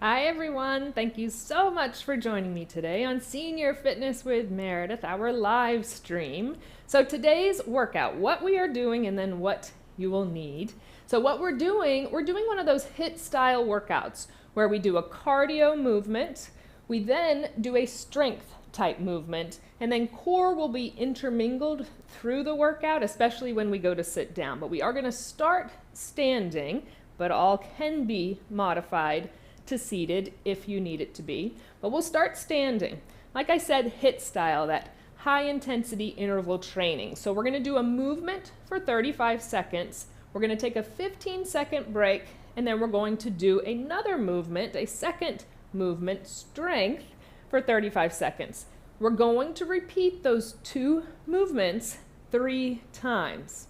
Hi everyone, thank you so much for joining me today on Senior Fitness with Meredith, our live stream. So today's workout, what we are doing and then what you will need. So what we're doing one of those HIIT style workouts where we do a cardio movement, we then do a strength type movement, and then core will be intermingled through the workout, especially when we go to sit down. But we are going to start standing, but all can be modified to seated if you need it to be. But we'll start standing. Like I said, HIIT style, that high intensity interval training. So we're going to do a movement for 35 seconds. We're going to take a 15-second break, and then we're going to do another movement, a second movement, strength, for 35 seconds. We're going to repeat those two movements 3 times.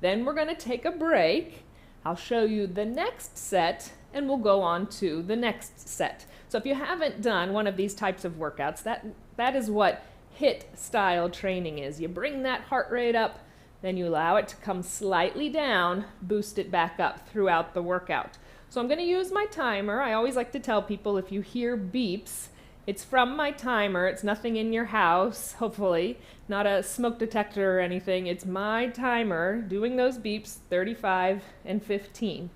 Then we're going to take a break. I'll show you the next set, and we'll go on to the next set. So if you haven't done one of these types of workouts, that is what HIIT style training is. You bring that heart rate up, then you allow it to come slightly down, boost it back up throughout the workout. So I'm going to use my timer. I always like to tell people if you hear beeps, it's from my timer. It's nothing in your house, hopefully, not a smoke detector or anything. It's my timer doing those beeps, 35 and 15.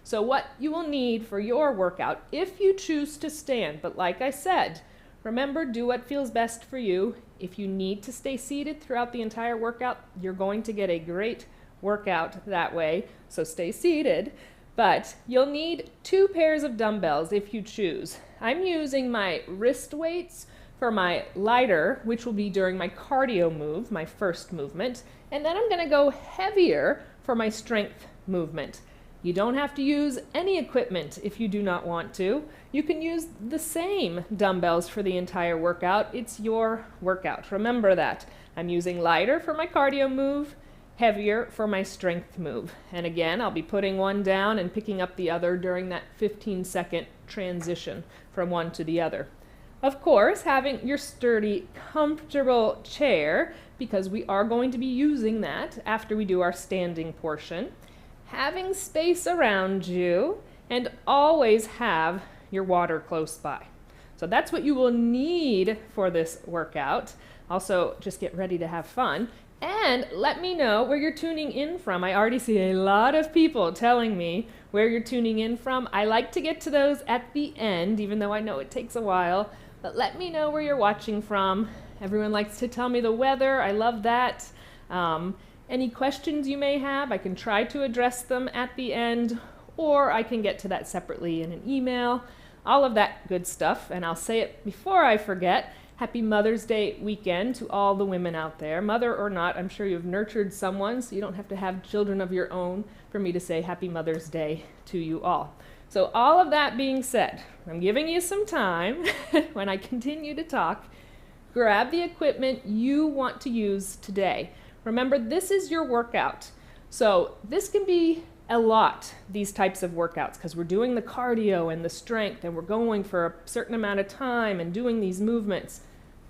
So what you will need for your workout, if you choose to stand, but like I said, remember, do what feels best for you. If you need to stay seated throughout the entire workout, you're going to get a great workout that way, so stay seated. But you'll need 2 pairs of dumbbells if you choose. I'm using my wrist weights for my lighter, which will be during my cardio move, my first movement, and then I'm going to go heavier for my strength movement. You don't have to use any equipment if you do not want to. You can use the same dumbbells for the entire workout. It's your workout. Remember that. I'm using lighter for my cardio move, heavier for my strength move. And again, I'll be putting one down and picking up the other during that 15-second transition from one to the other. Of course, having your sturdy, comfortable chair, because we are going to be using that after we do our standing portion. Having space around you, and always have your water close by. So that's what you will need for this workout. Also, just get ready to have fun. And let me know where you're tuning in from. I already see a lot of people telling me where you're tuning in from. I like to get to those at the end, even though I know it takes a while. But let me know where you're watching from. Everyone likes to tell me the weather. I love that. Any questions you may have, I can try to address them at the end, or I can get to that separately in an email. All of that good stuff. And I'll say it before I forget. Happy Mother's Day weekend to all the women out there. Mother or not, I'm sure you've nurtured someone, so you don't have to have children of your own for me to say Happy Mother's Day to you all. So all of that being said, I'm giving you some time when I continue to talk. Grab the equipment you want to use today. Remember, this is your workout. So this can be a lot, these types of workouts, because we're doing the cardio and the strength, and we're going for a certain amount of time and doing these movements.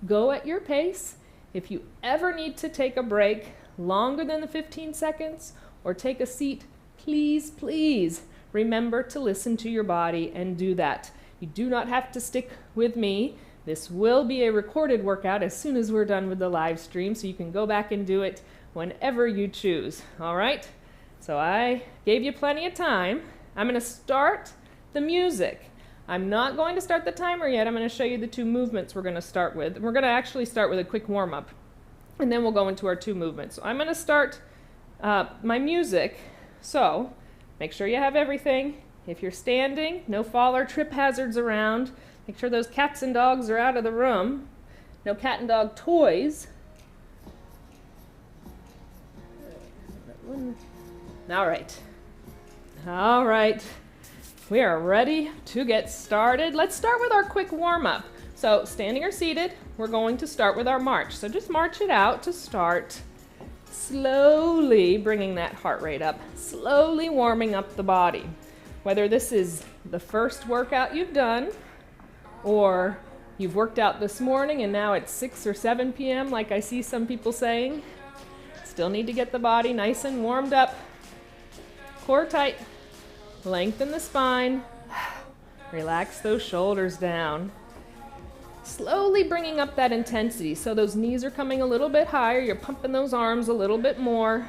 Go at your pace. If you ever need to take a break longer than the 15 seconds or take a seat, please, please remember to listen to your body and do that. You do not have to stick with me. This will be a recorded workout as soon as we're done with the live stream, so you can go back and do it whenever you choose. All right? So I gave you plenty of time. I'm going to start the music. I'm not going to start the timer yet. I'm going to show you the 2 movements we're going to start with. We're going to actually start with a quick warm-up, and then we'll go into our 2 movements. So I'm going to start my music. So make sure you have everything. If you're standing, no fall or trip hazards around. Make sure those cats and dogs are out of the room. No cat and dog toys. All right. All right. We are ready to get started. Let's start with our quick warm-up. So standing or seated, we're going to start with our march. So just march it out to start. Slowly bringing that heart rate up. Slowly warming up the body. Whether this is the first workout you've done, or you've worked out this morning and now it's 6 or 7 p.m. like I see some people saying, still need to get the body nice and warmed up. Core tight. Lengthen the spine. Relax those shoulders down. Slowly bringing up that intensity. So those knees are coming a little bit higher. You're pumping those arms a little bit more.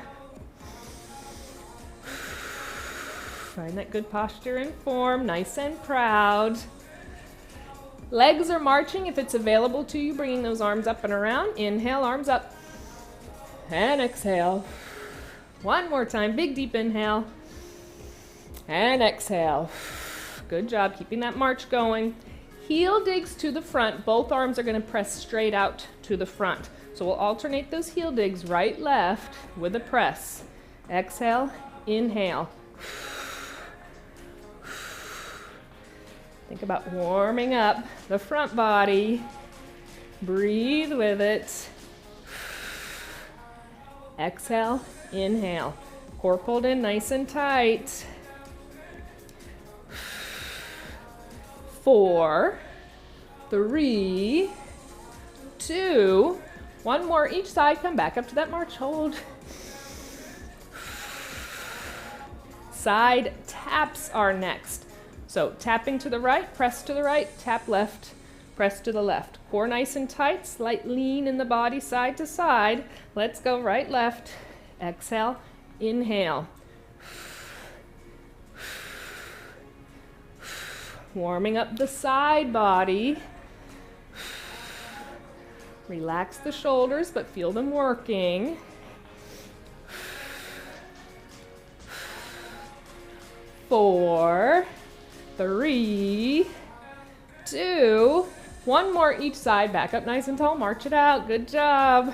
Find that good posture and form, nice and proud. Legs are marching if it's available to you, bringing those arms up and around. Inhale, arms up. And exhale. One more time, big deep inhale. And exhale. Good job keeping that march going. Heel digs to the front. Both arms are going to press straight out to the front. So we'll alternate those heel digs, right, left, with a press. Exhale, inhale. Think about warming up the front body. Breathe with it. Exhale, inhale. Core pulled in nice and tight. 4, 3, 2, one more each side. Come back up to that march hold. Side taps are next. So tapping to the right, press to the right, tap left, press to the left. Core nice and tight, slight lean in the body side to side. Let's go right, left. Exhale, inhale. Warming up the side body. Relax the shoulders, but feel them working. 4, 3, 2, one more each side. Back up nice and tall, march it out. Good job.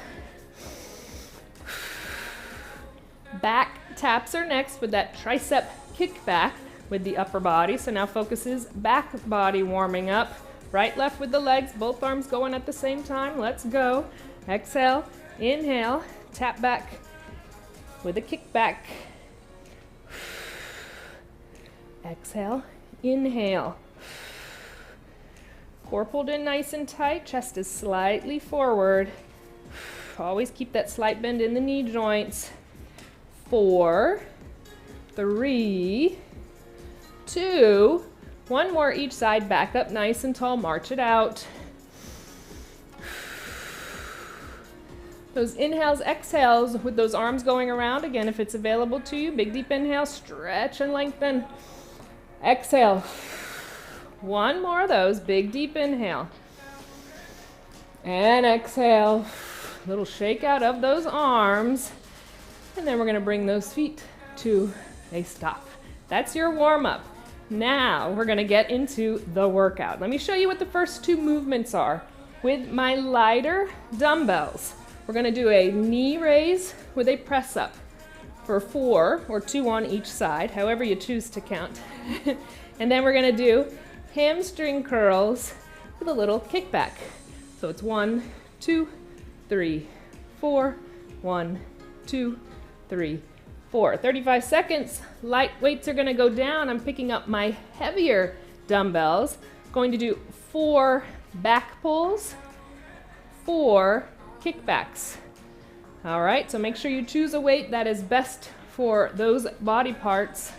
Back taps are next with that tricep kickback with the upper body. So now focus is back body warming up. Right, left with the legs, both arms going at the same time. Let's go. Exhale, inhale, tap back with a kickback. Exhale, inhale. Core pulled in nice and tight, chest is slightly forward. Always keep that slight bend in the knee joints. 4, 3, 2, one more each side. Back up nice and tall, march it out. Those inhales, exhales with those arms going around. Again, if it's available to you, big deep inhale, stretch and lengthen. Exhale. One more of those, big deep inhale. And exhale. Little shake out of those arms. And then we're gonna bring those feet to a stop. That's your warm up. Now we're gonna get into the workout. Let me show you what the first two movements are. With my lighter dumbbells, we're gonna do a knee raise with a press up for 4 or 2 on each side, however you choose to count. And then we're gonna do hamstring curls with a little kickback. So it's 1, 2, 3, 4, 1, 2, 3, 4. 35 seconds. Light weights are gonna go down. I'm picking up my heavier dumbbells. Going to do 4 back pulls, 4 kickbacks. All right, so make sure you choose a weight that is best for those body parts.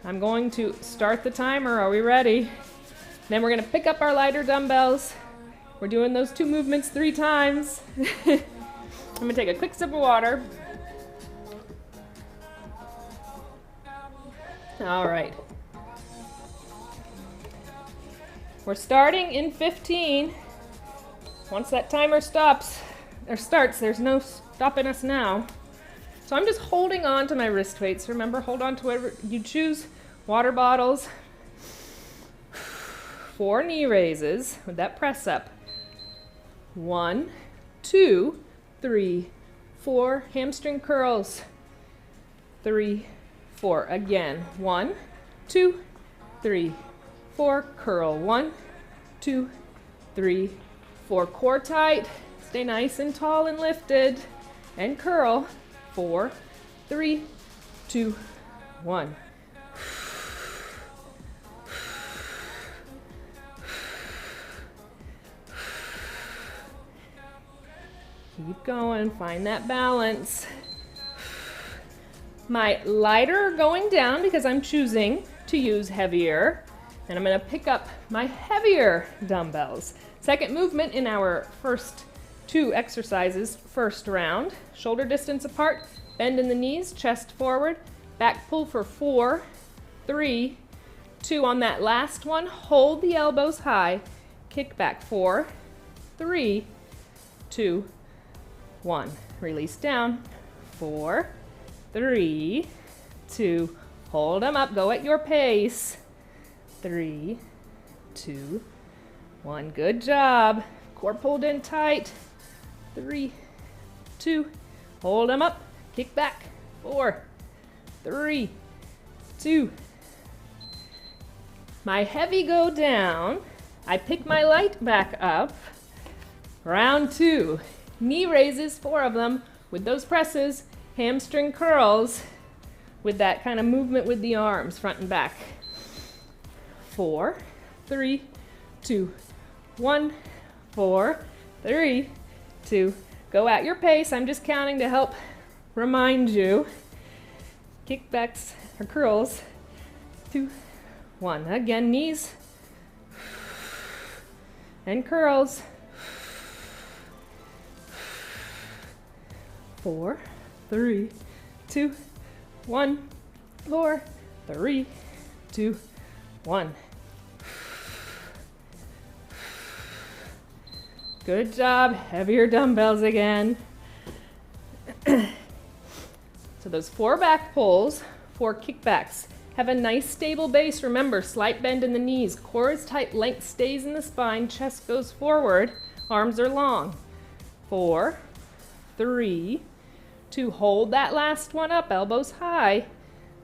I'm going to start the timer. Are we ready? Then we're gonna pick up our lighter dumbbells. We're doing those 2 movements 3 times. I'm gonna take a quick sip of water. All right. We're starting in 15. Once that timer stops, or starts, there's no stopping us now. So I'm just holding on to my wrist weights. Remember, hold on to whatever you choose. Water bottles. 4 knee raises with that press up. 1, 2, 3, 4 hamstring curls. 3, 4. Again. 1, 2, 3, 4. Curl. 1, 2, 3, 4. Core tight. Stay nice and tall and lifted. And curl. 4, 3, 2, 1. Keep going. Find that balance. My lighter going down because I'm choosing to use heavier. And I'm going to pick up my heavier dumbbells. Second movement in our first 2 exercises, first round. Shoulder distance apart, bend in the knees, chest forward, back pull for 4, 3, 2. On that last one, hold the elbows high, kick back 4, 3, 2, 1. Release down, 4, 3, 2. Hold them up, go at your pace. 3, 2, 1. Good job. Core pulled in tight. 3, 2. Hold them up. Kick back. 4, 3, 2. My heavy go down. I pick my light back up. Round 2. Knee raises, 4 of them, with those presses, hamstring curls, with that kind of movement with the arms, front and back. 4, 3, 2, 1, 4, 3, 2. Go at your pace. I'm just counting to help remind you. Kickbacks or curls. 2, 1. Again, knees and curls. 4, 3, 2, 1, 4, 3, 2, 1. Good job. Heavier dumbbells again. So those 4 back pulls, 4 kickbacks. Have a nice stable base. Remember, slight bend in the knees. Core is tight, length stays in the spine, chest goes forward, arms are long. 4, 3, 2. Hold that last one up, elbows high.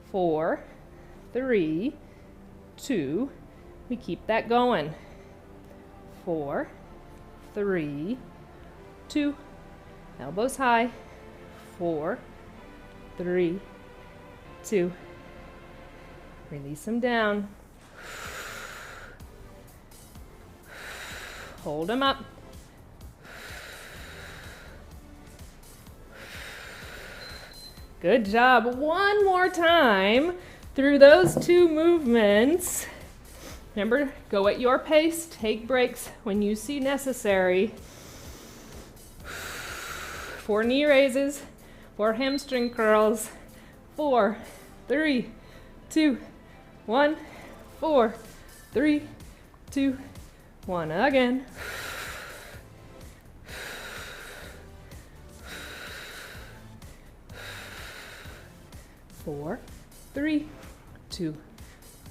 4, 3, 2. We keep that going. 4, 3, 2. Elbows high. 4, 3, 2. Release them down. Hold them up. Good job. One more time through those 2 movements. Remember, go at your pace, take breaks when you see necessary. 4 knee raises, 4 hamstring curls. 4, 3, 2, 1, 4, 3, 2, 1. Again. 4, 3, 2,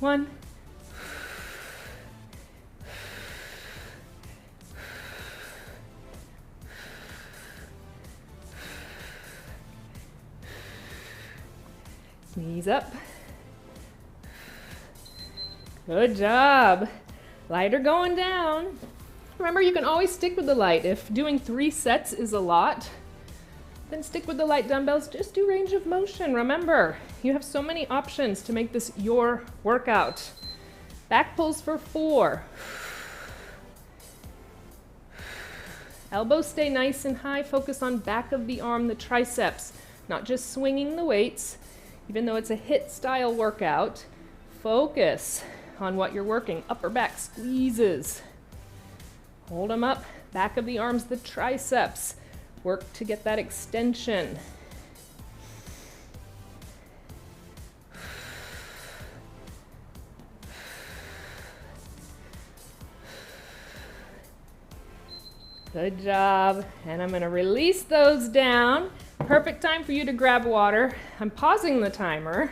1. Knees up. Good job. Lighter going down. Remember, you can always stick with the light. If doing 3 sets is a lot, then stick with the light dumbbells. Just do range of motion. Remember, you have so many options to make this your workout. Back pulls for 4. Elbows stay nice and high. Focus on back of the arm, the triceps, not just swinging the weights. Even though it's a HIIT style workout, focus on what you're working. Upper back squeezes. Hold them up. Back of the arms, the triceps. Work to get that extension. Good job. And I'm going to release those down. Perfect time for you to grab water. I'm pausing the timer.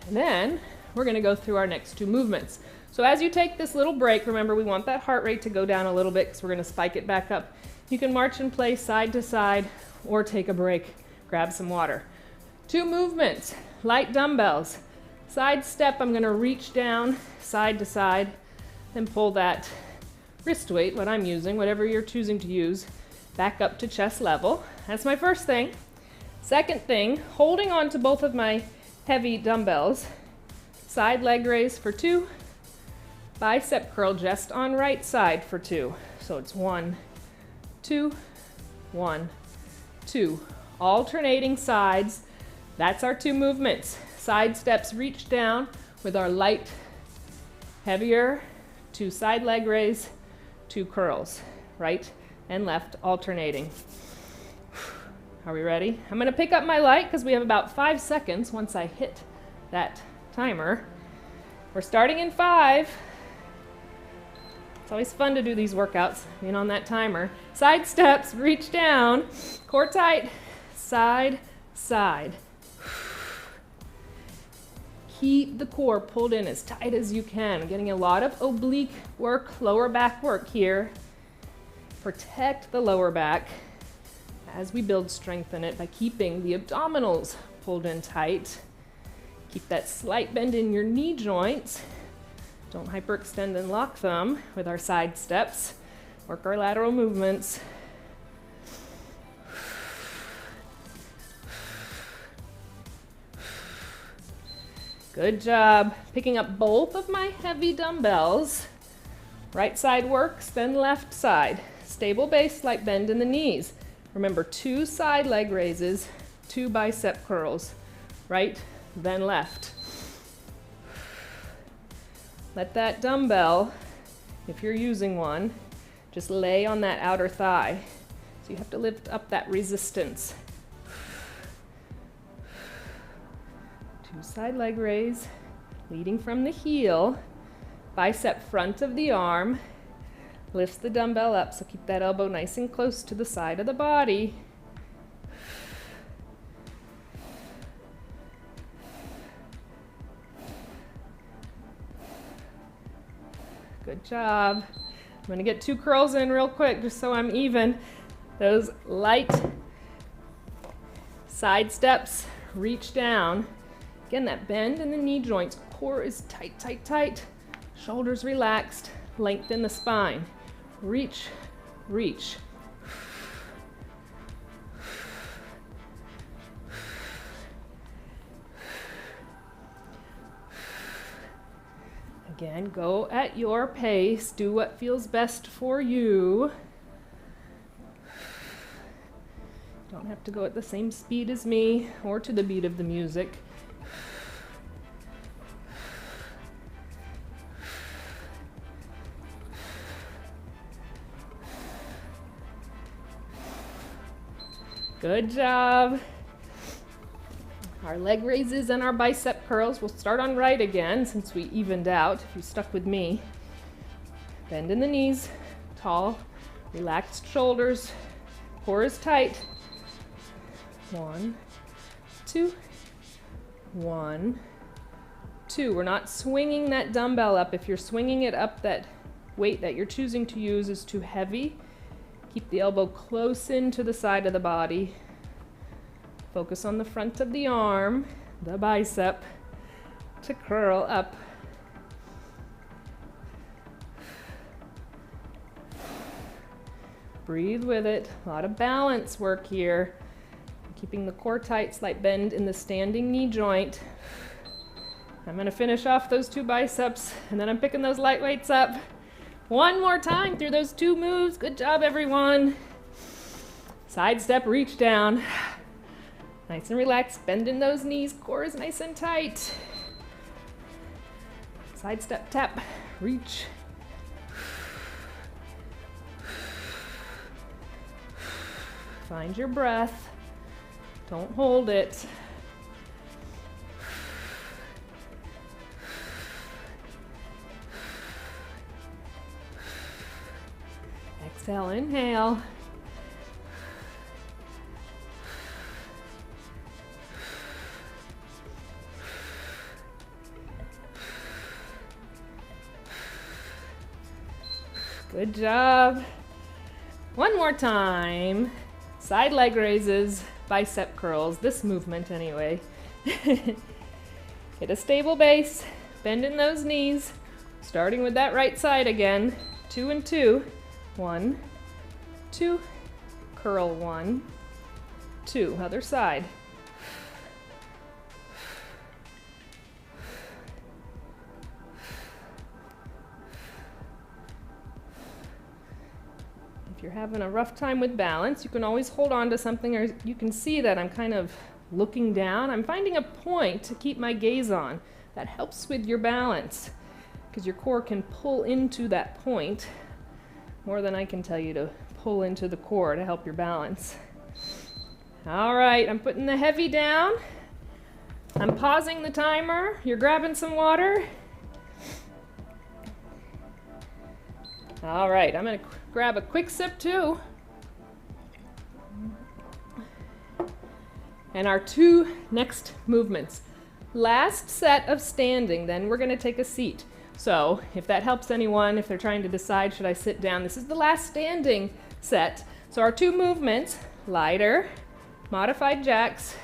And then we're going to go through our next 2 movements. So as you take this little break, remember we want that heart rate to go down a little bit because we're going to spike it back up. You can march in place side to side or take a break, grab some water. 2 movements, light dumbbells. Side step, I'm going to reach down side to side and pull that wrist weight, what I'm using, whatever you're choosing to use, back up to chest level. That's my first thing. Second thing, holding on to both of my heavy dumbbells. Side leg raise for 2. Bicep curl just on right side for 2. So it's 1, 2, 1, 2. Alternating sides. That's our two movements. Side steps, reach down with our light, heavier, 2 side leg raise, 2 curls, right and left alternating. Are we ready? I'm gonna pick up my light because we have about 5 seconds once I hit that timer. We're starting in 5. It's always fun to do these workouts, being on that timer. Side steps, reach down, core tight, side, side. Keep the core pulled in as tight as you can. Getting a lot of oblique work, lower back work here. Protect the lower back as we build strength in it by keeping the abdominals pulled in tight. Keep that slight bend in your knee joints. Don't hyperextend and lock them with our side steps. Work our lateral movements. Good job. Picking up both of my heavy dumbbells. Right side works, then left side. Stable base, slight bend in the knees. Remember, 2 side leg raises, 2 bicep curls. Right, then left. Let that dumbbell, if you're using one, just lay on that outer thigh. So you have to lift up that resistance. 2 side leg raise, leading from the heel. Bicep front of the arm. Lifts the dumbbell up, so keep that elbow nice and close to the side of the body. Good job. I'm going to get 2 curls in real quick just so I'm even. Those light side steps, reach down. Again, that bend in the knee joints. Core is tight, tight, tight. Shoulders relaxed. Lengthen the spine. Reach, reach. Again, go at your pace. Do what feels best for you. Don't have to go at the same speed as me or to the beat of the music. Good job. Our leg raises and our bicep curls. We'll start on right again since we evened out, if you stuck with me. Bend in the knees, tall, relaxed shoulders, core is tight. 1, 2, 1, 2. We're not swinging that dumbbell up. If you're swinging it up, that weight that you're choosing to use is too heavy. Keep the elbow close into the side of the body. Focus on the front of the arm, the bicep, to curl up. Breathe with it. A lot of balance work here. Keeping the core tight, slight bend in the standing knee joint. I'm going to finish off those 2 biceps, and then I'm picking those light weights up. One more time through those 2 moves. Good job, everyone. Side step, reach down. Nice and relaxed. Bend in those knees. Core is nice and tight. Side step, tap, reach. Find your breath. Don't hold it. Exhale, inhale. Good job. One more time. Side leg raises, bicep curls, this movement anyway. Hit a stable base, bend in those knees, starting with that right side again. 2 and 2. 1, 2, curl 1, 2, other side. If you're having a rough time with balance, you can always hold on to something, or you can see that I'm kind of looking down. I'm finding a point to keep my gaze on. That helps with your balance because your core can pull into that point more than I can tell you to pull into the core to help your balance. All right, I'm putting the heavy down. I'm pausing the timer. You're grabbing some water. All right, I'm gonna grab a quick sip too. And our 2 next movements. Last set of standing, then we're gonna take a seat. So if that helps anyone, if they're trying to decide, should I sit down? This is the last standing set. So our 2 movements, lighter, modified jacks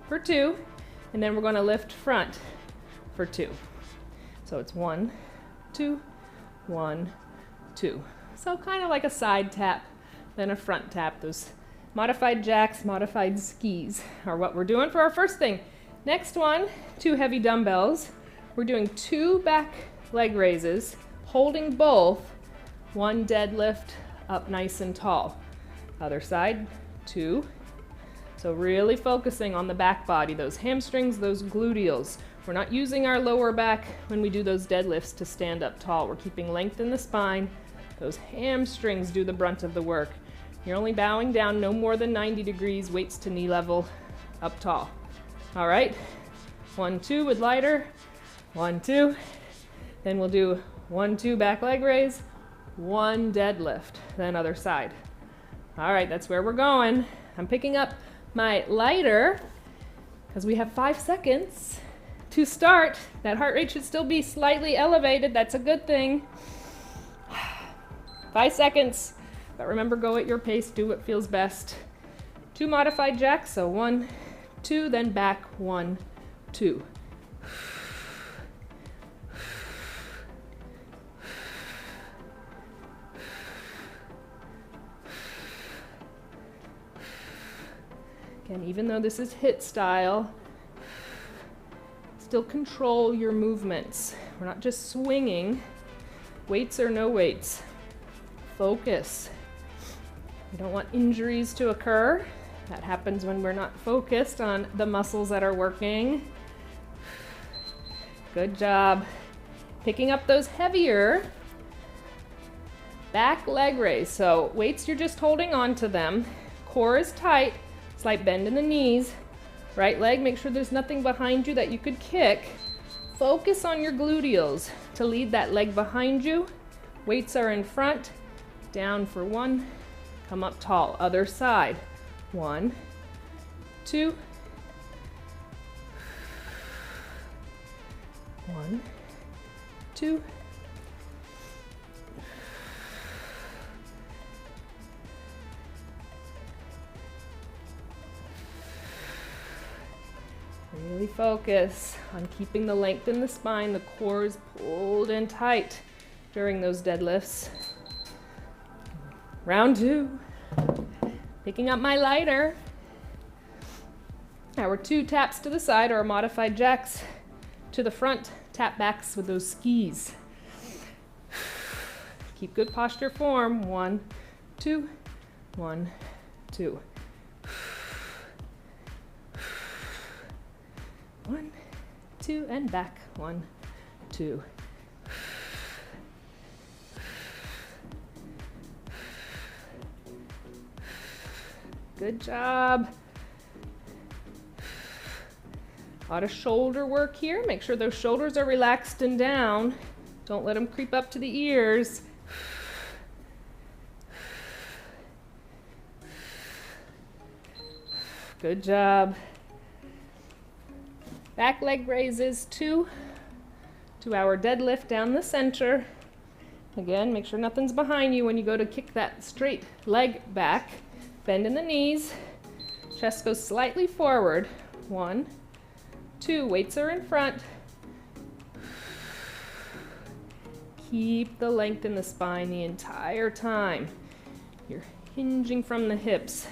for 2, and then we're gonna lift front for 2. So it's 1, 2, 1, 2. So kind of like a side tap, then a front tap. Those modified jacks, modified skis are what we're doing for our first thing. Next one, 2 heavy dumbbells. We're doing 2 back leg raises, holding both, 1 deadlift up nice and tall. Other side, 2. So really focusing on the back body, those hamstrings, those gluteals. We're not using our lower back when we do those deadlifts to stand up tall. We're keeping length in the spine. Those hamstrings do the brunt of the work. You're only bowing down no more than 90 degrees, weights to knee level, up tall. All right, 1, 2 with lighter, 1, 2. Then we'll do 1, 2 back leg raise, 1 deadlift, then other side. All right, that's where we're going. I'm picking up my lighter because we have 5 seconds to start. That heart rate should still be slightly elevated. That's a good thing. 5 seconds, but remember, go at your pace, do what feels best. 2 modified jacks, so 1, 2, then back, 1, 2. Again, even though this is HIIT style, still control your movements. We're not just swinging, weights or no weights. Focus. We don't want injuries to occur. That happens when we're not focused on the muscles that are working. Good job. Picking up those heavier back leg raise. So weights, you're just holding on to them. Core is tight. Slight bend in the knees. Right leg, make sure there's nothing behind you that you could kick. Focus on your gluteals to lead that leg behind you. Weights are in front. Down for 1. Come up tall. Other side. 1, 2. 1, 2. Really focus on keeping the length in the spine. The core is pulled in tight during those deadlifts. Round 2. Picking up my lighter. Our 2 taps to the side or modified jacks to the front, tap backs with those skis. Keep good posture form. 1, 2, 1, 2. 1, 2, and back. 1, 2. Good job. A lot of shoulder work here. Make sure those shoulders are relaxed and down. Don't let them creep up to the ears. Good job. Back leg raises 2 to our deadlift down the center. Again, make sure nothing's behind you when you go to kick that straight leg back. Bend in the knees. Chest goes slightly forward. 1, 2. Weights are in front. Keep the length in the spine the entire time. You're hinging from the hips,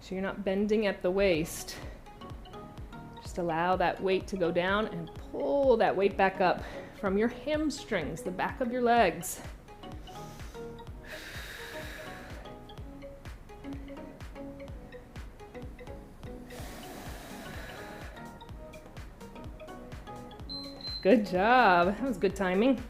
so you're not bending at the waist. Just allow that weight to go down and pull that weight back up from your hamstrings, the back of your legs. Good job. That was good timing.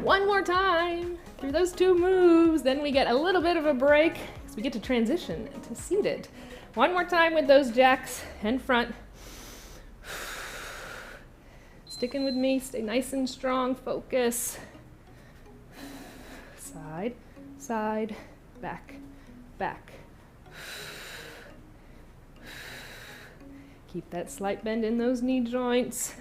One more time through those 2 moves. Then we get a little bit of a break because we get to transition to seated. One more time with those jacks and front. Sticking with me. Stay nice and strong. Focus. Side, side, back, back. Keep that slight bend in those knee joints.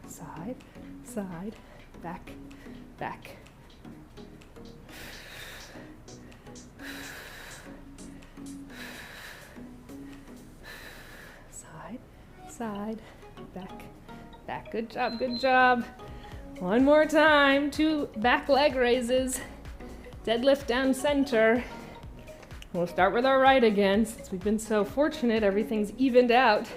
Side, side, back, back. Side, side, back, back. Good job, good job. One more time. 2 back leg raises. Deadlift down center. We'll start with our right again, since we've been so fortunate, everything's evened out.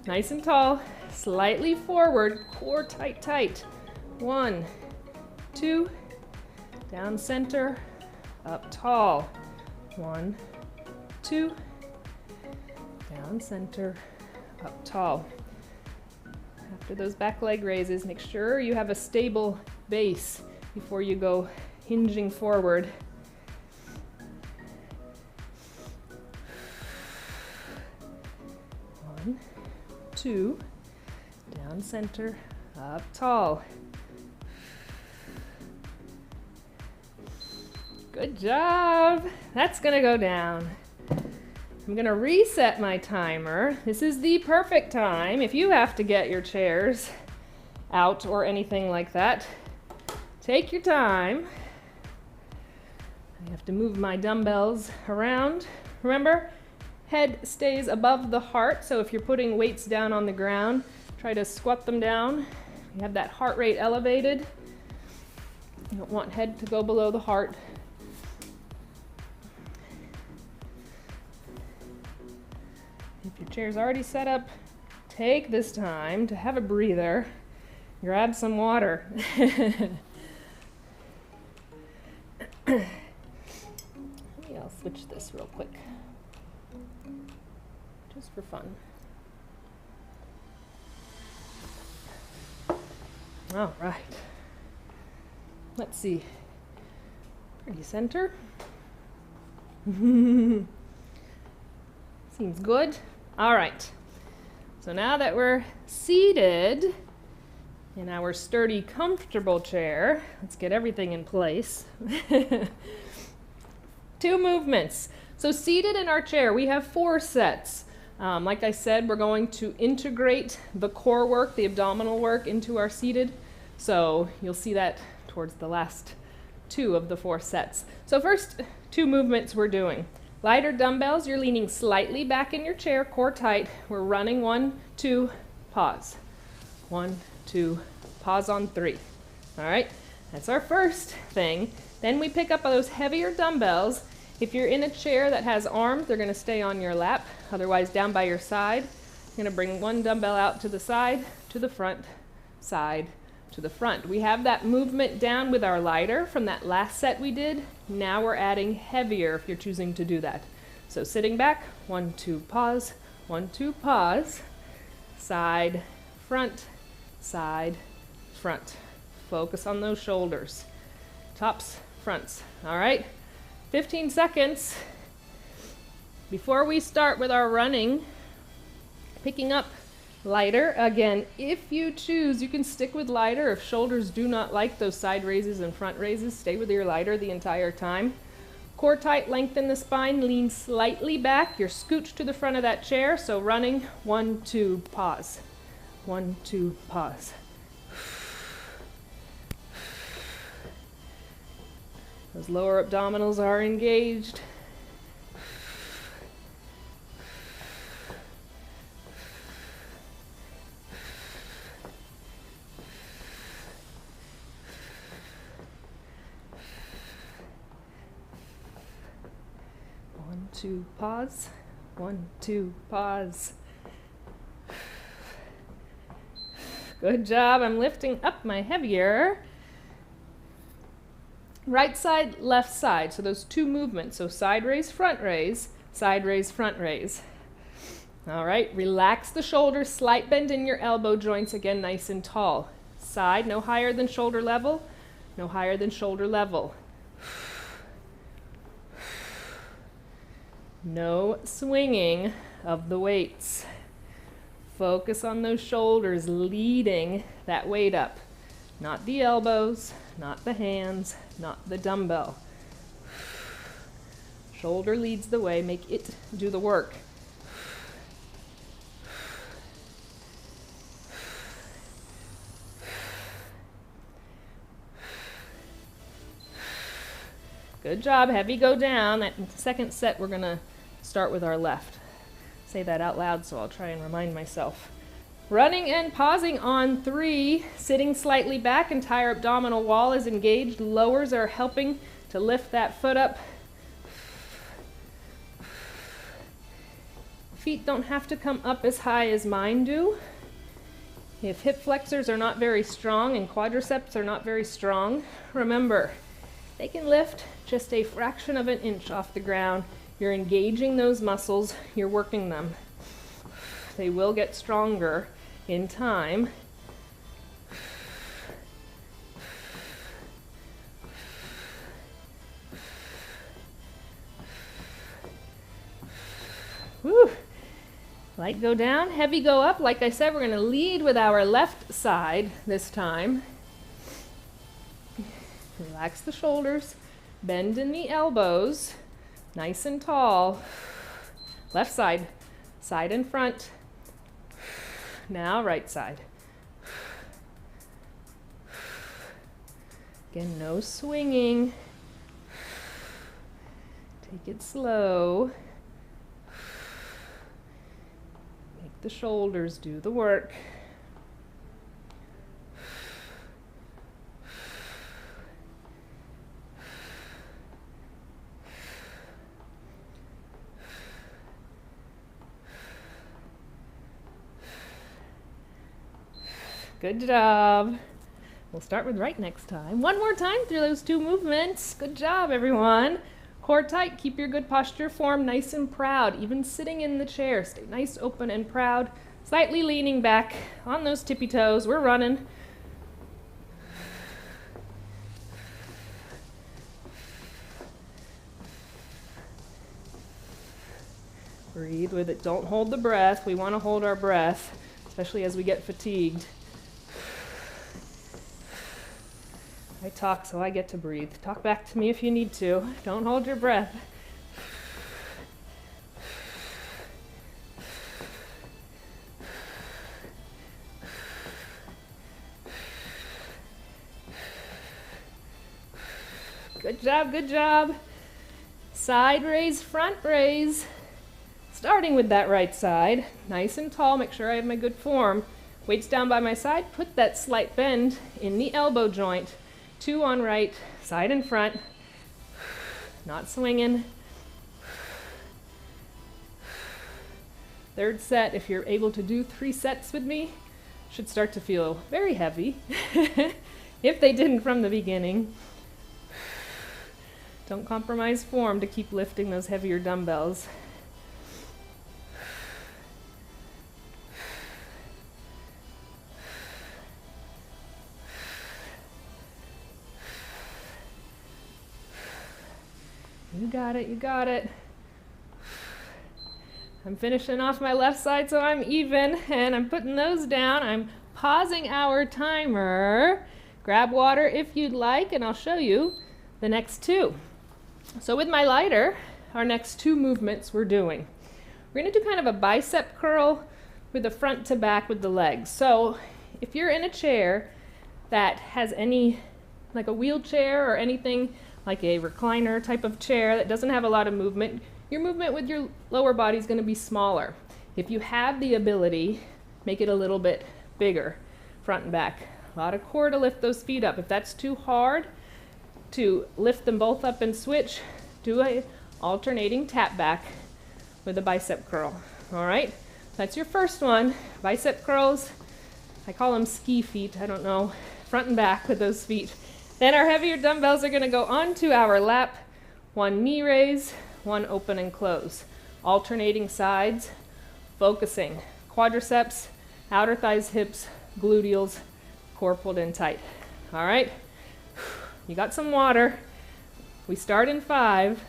Nice and tall, slightly forward, core tight, tight. 1, 2, down center, up tall. 1, 2, down center, up tall. After those back leg raises, make sure you have a stable base before you go hinging forward. 1, 2, down center, up tall. Good job. That's gonna go down. I'm gonna reset my timer. This is the perfect time. If you have to get your chairs out or anything like that, take your time. I have to move my dumbbells around. Remember, head stays above the heart, so if you're putting weights down on the ground, try to squat them down. You have that heart rate elevated. You don't want head to go below the heart. If your chair's already set up, take this time to have a breather. Grab some water. Maybe I'll switch this real quick, just for fun. All right. Let's see. Pretty center. Seems good. All right. So now that we're seated in our sturdy, comfortable chair, let's get everything in place. 2 movements. So seated in our chair, we have 4 sets. Like I said, we're going to integrate the core work, the abdominal work, into our seated. So you'll see that towards the last 2 of the 4 sets. So first 2 movements we're doing. Lighter dumbbells, you're leaning slightly back in your chair, core tight. We're running 1, 2, pause. 1, 2, pause on 3. All right, that's our first thing. Then we pick up those heavier dumbbells. If you're in a chair that has arms, they're gonna stay on your lap, otherwise down by your side. You're gonna bring 1 dumbbell out to the side, to the front, side, to the front. We have that movement down with our lighter from that last set we did. Now we're adding heavier if you're choosing to do that. So sitting back, 1, 2, pause, 1, 2, pause, side, front, side, front. Focus on those shoulders, tops, fronts. All right, 15 seconds before we start with our running. Picking up lighter. Again, if you choose, you can stick with lighter. If shoulders do not like those side raises and front raises, stay with your lighter the entire time. Core tight, lengthen the spine, lean slightly back. You're scooched to the front of that chair. So running, 1, 2, pause. 1, 2, pause. Those lower abdominals are engaged. One, 2, pause. 1, 2, pause. Good job. I'm lifting up my heavier. Right side, left side. So those 2 movements. So side raise, front raise, side raise, front raise. All right, relax the shoulders, slight bend in your elbow joints, again, nice and tall. Side, no higher than shoulder level, no higher than shoulder level. No swinging of the weights. Focus on those shoulders leading that weight up. Not the elbows, not the hands, not the dumbbell. Shoulder leads the way, make it do the work. Good job, heavy go down. That second set we're gonna start with our left. Say that out loud so I'll try and remind myself. Running and pausing on 3, sitting slightly back, entire abdominal wall is engaged. Lowers are helping to lift that foot up. Feet don't have to come up as high as mine do. If hip flexors are not very strong and quadriceps are not very strong, remember, they can lift just a fraction of an inch off the ground. You're engaging those muscles, you're working them. They will get stronger in time. Woo. Light go down, heavy go up. Like I said, we're going to lead with our left side this time. Relax the shoulders, bend in the elbows, nice and tall. Left side, side and front. Now right side. Again, no swinging. Take it slow. Make the shoulders do the work. Good job. We'll start with right next time. One more time through those 2 movements. Good job, everyone. Core tight, keep your good posture form nice and proud. Even sitting in the chair, stay nice, open, and proud. Slightly leaning back on those tippy toes. We're running. Breathe with it. Don't hold the breath. We want to hold our breath, especially as we get fatigued. I talk so I get to breathe. Talk back to me if you need to. Don't hold your breath. Good job, good job. Side raise, front raise. Starting with that right side, nice and tall. Make sure I have my good form. Weights down by my side. Put that slight bend in the elbow joint. 2 on right, side and front. Not swinging. Third set, if you're able to do 3 sets with me, should start to feel very heavy. If they didn't from the beginning. Don't compromise form to keep lifting those heavier dumbbells. You got it, you got it. I'm finishing off my left side so I'm even, and I'm putting those down. I'm pausing our timer. Grab water if you'd like, and I'll show you the next 2. So with my lighter, our next 2 movements we're doing. We're gonna do kind of a bicep curl with the front to back with the legs. So if you're in a chair that has any, like a wheelchair or anything, like a recliner type of chair that doesn't have a lot of movement, your movement with your lower body is going to be smaller. If you have the ability, make it a little bit bigger, front and back. A lot of core to lift those feet up. If that's too hard to lift them both up and switch, do a alternating tap back with a bicep curl. All right, that's your first one. Bicep curls, I call them ski feet, I don't know, front and back with those feet. Then our heavier dumbbells are going to go onto our lap. 1 knee raise, 1 open and close. Alternating sides. focusing. Quadriceps, outer thighs, hips, gluteals, core pulled in tight. All right, you got some water. We start in 5.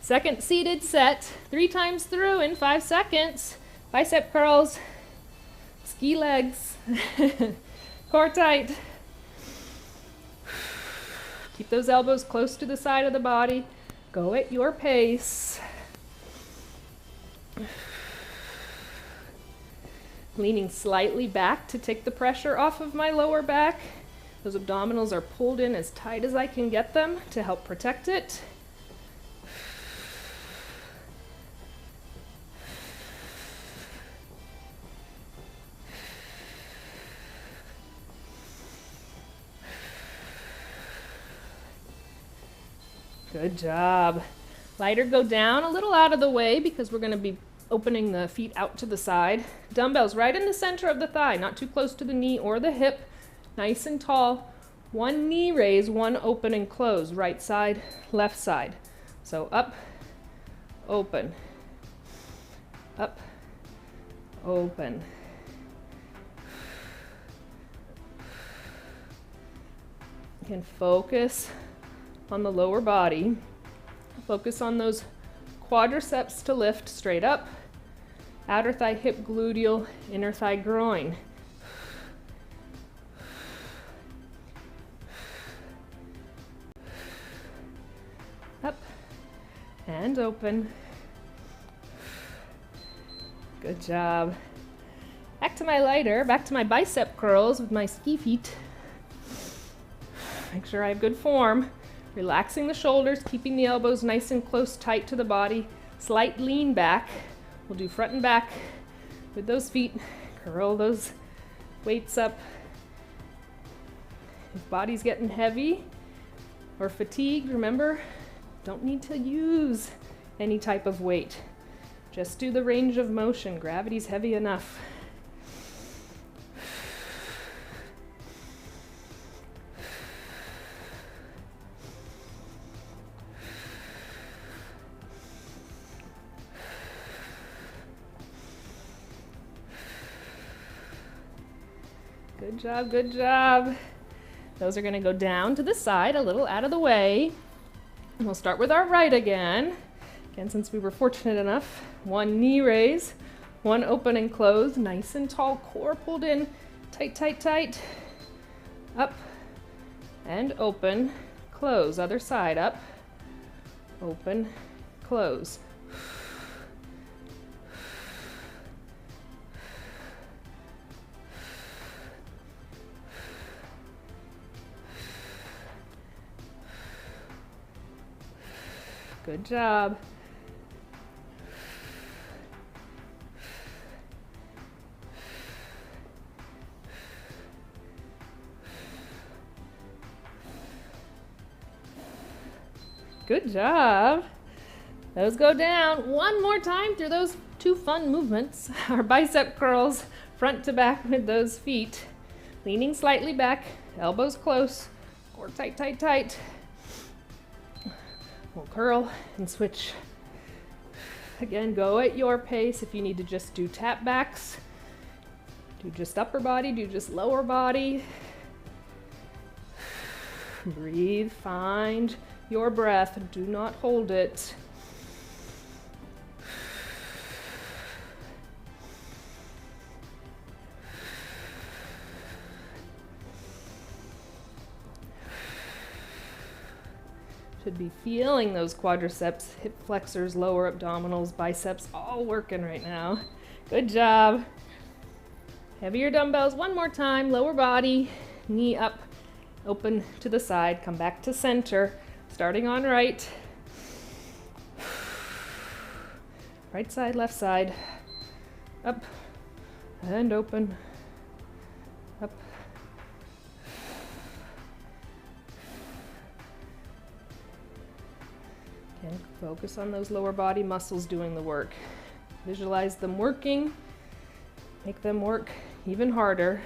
Second seated set, 3 times through in 5 seconds. Bicep curls, ski legs, core tight. Keep those elbows close to the side of the body. Go at your pace. Leaning slightly back to take the pressure off of my lower back. Those abdominals are pulled in as tight as I can get them to help protect it. Good job. Lighter, go down a little out of the way because we're going to be opening the feet out to the side. Dumbbells right in the center of the thigh, not too close to the knee or the hip. Nice and tall. 1 knee raise, 1 open and close. Right side, left side. So up, open. Up, open. You can focus on the lower body. Focus on those quadriceps to lift straight up. Outer thigh, hip, gluteal, inner thigh, groin. Up and open. Good job. Back to my lighter, back to my bicep curls with my ski feet. Make sure I have good form. Relaxing the shoulders, keeping the elbows nice and close, tight to the body. Slight lean back. We'll do front and back with those feet. Curl those weights up. If body's getting heavy or fatigued, remember, don't need to use any type of weight. Just do the range of motion. Gravity's heavy enough. Good job, good job. Those are gonna go down to the side, a little out of the way. And we'll start with our right again. Again, since we were fortunate enough, 1 knee raise, 1 open and close, nice and tall, core pulled in, tight, tight, tight. Up and open, close, other side, up, open, close. Good job. Good job. Those go down. One more time through those 2 fun movements. Our bicep curls front to back with those feet. Leaning slightly back, elbows close, core tight, tight, tight. We'll curl and switch. Again, go at your pace. If you need to just do tap backs, do just upper body, do just lower body. Breathe, find your breath. Do not hold it. Should be feeling those quadriceps, hip flexors, lower abdominals, biceps, all working right now. Good job. Heavier dumbbells, one more time. Lower body, knee up, open to the side, come back to center. Starting on right. Right side, left side. Up and open. Up. Again, focus on those lower body muscles doing the work. Visualize them working. Make them work even harder.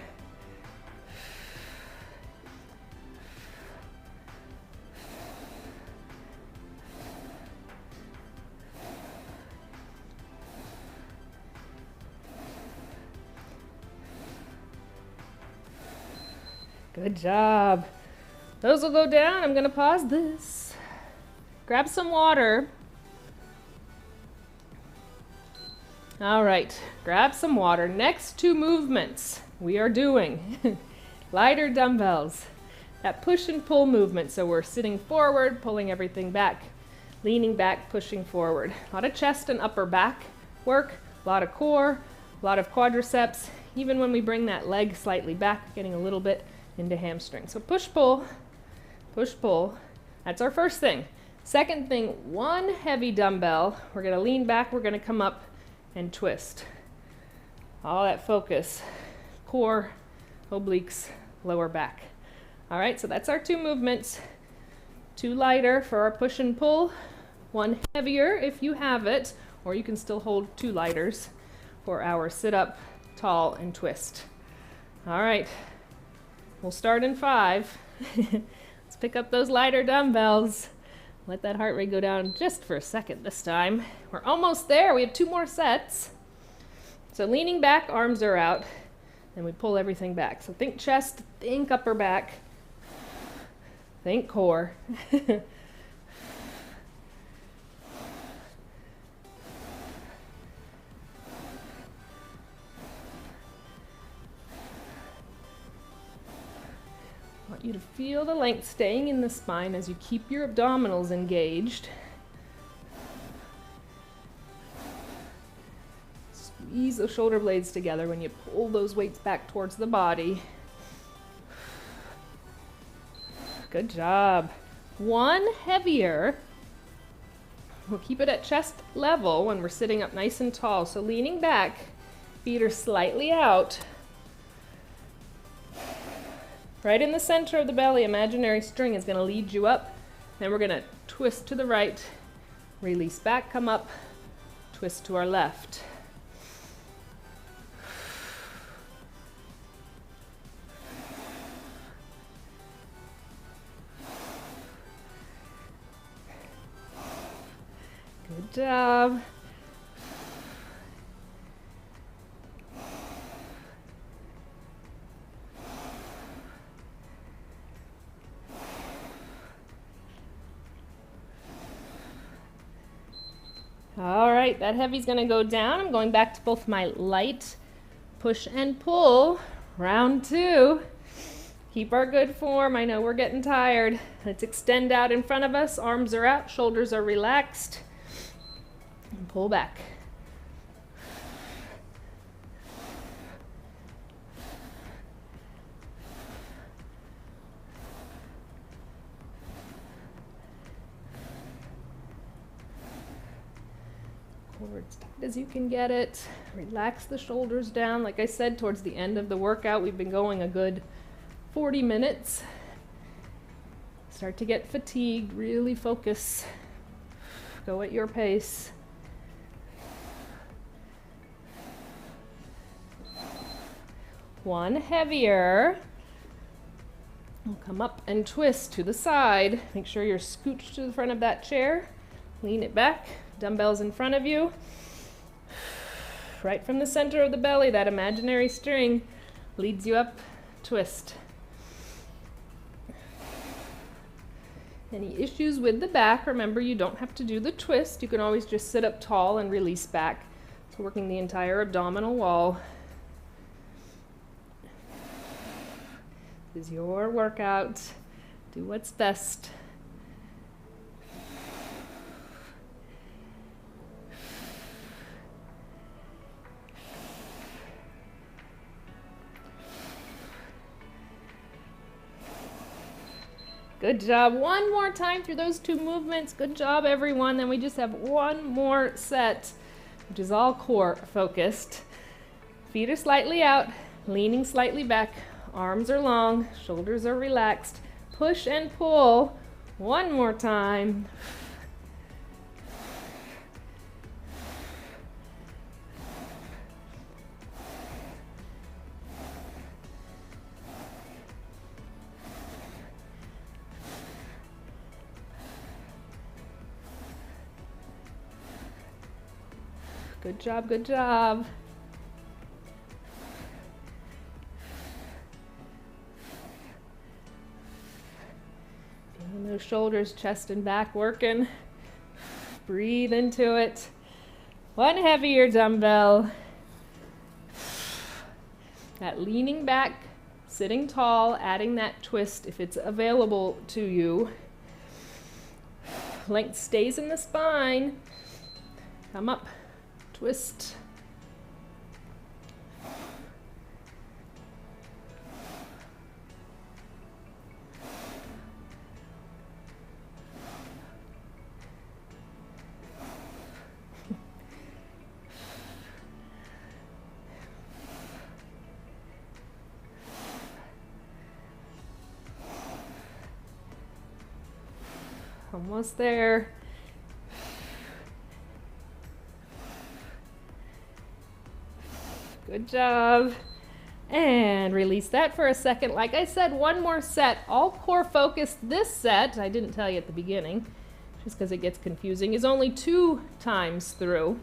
Good job. Those will go down. I'm gonna pause this. Grab some water. All right, grab some water. Next two movements we are doing lighter dumbbells. That push and pull movement. So we're sitting forward, pulling everything back, leaning back, pushing forward. A lot of chest and upper back work, a lot of core, a lot of quadriceps. Even when we bring that leg slightly back, getting a little bit into hamstring. So push, pull, push, pull. That's our first thing. Second thing, one heavy dumbbell. We're gonna lean back, we're gonna come up and twist. All that focus, core, obliques, lower back. All right, so that's our two movements. Two lighter for our push and pull, one heavier if you have it, or you can still hold two lighters for our sit up, tall, and twist. All right, we'll start in 5. Let's pick up those lighter dumbbells. Let that heart rate go down just for a second this time. We're almost there. We have 2 more sets. So leaning back, arms are out, and we pull everything back. So think chest, think upper back, think core. I want you to feel the length staying in the spine as you keep your abdominals engaged. Squeeze those shoulder blades together when you pull those weights back towards the body. Good job. One heavier. We'll keep it at chest level when we're sitting up nice and tall. So leaning back, feet are slightly out. Right in the center of the belly, imaginary string is going to lead you up. Then we're going to twist to the right, release back, come up, twist to our left. Good job. All right, that heavy's gonna go down. I'm going back to both my light push and pull. Round 2. Keep our good form. I know we're getting tired. Let's extend out in front of us. Arms are out, shoulders are relaxed. And pull back. Core as tight as you can get it. Relax the shoulders down. Like I said, towards the end of the workout, we've been going a good 40 minutes. Start to get fatigued. Really focus. Go at your pace. One heavier. We'll come up and twist to the side. Make sure you're scooched to the front of that chair. Lean it back. Dumbbells in front of you. Right from the center of the belly, that imaginary string leads you up. Twist. Any issues with the back, remember you don't have to do the twist. You can always just sit up tall and release back. So working the entire abdominal wall. This is your workout. Do what's best. Good job. One more time through those 2 movements. Good job, everyone. Then we just have one more set, which is all core focused. Feet are slightly out, leaning slightly back. Arms are long, shoulders are relaxed. Push and pull. One more time. Good job, good job. shoulders, chest, and back working. Breathe into it. One heavier dumbbell. That leaning back, sitting tall, adding that twist if it's available to you. Length stays in the spine. Come up, twist. Almost there. Good job. And release that for a second. Like I said, one more set. All core focus this set, I didn't tell you at the beginning, just because it gets confusing, is only 2 times through.